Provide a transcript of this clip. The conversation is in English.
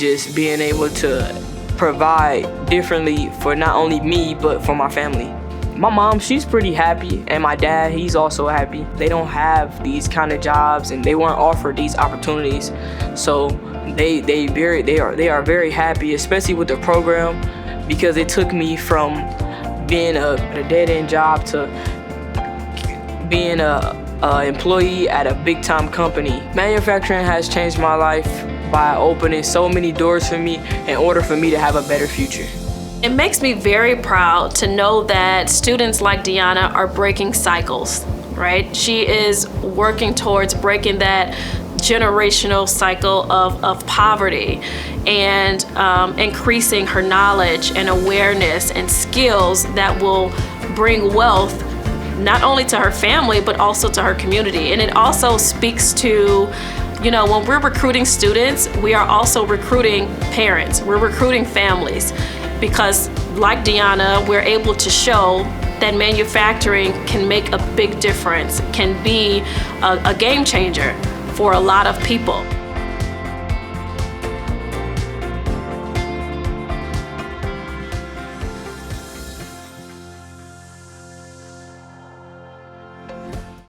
just being able to provide differently for not only me, but for my family. My mom, she's pretty happy, and my dad, he's also happy. They don't have these kind of jobs, and they weren't offered these opportunities. So they are very happy, especially with the program, because it took me from being a dead-end job to being a employee at a big-time company. Manufacturing has changed my life by opening so many doors for me in order for me to have a better future. It makes me very proud to know that students like Deanna are breaking cycles, right? She is working towards breaking that generational cycle of poverty and increasing her knowledge and awareness and skills that will bring wealth not only to her family but also to her community. And it also speaks to, when we're recruiting students, we are also recruiting parents, we're recruiting families, because like Deanna, we're able to show that manufacturing can make a big difference, can be a game changer for a lot of people.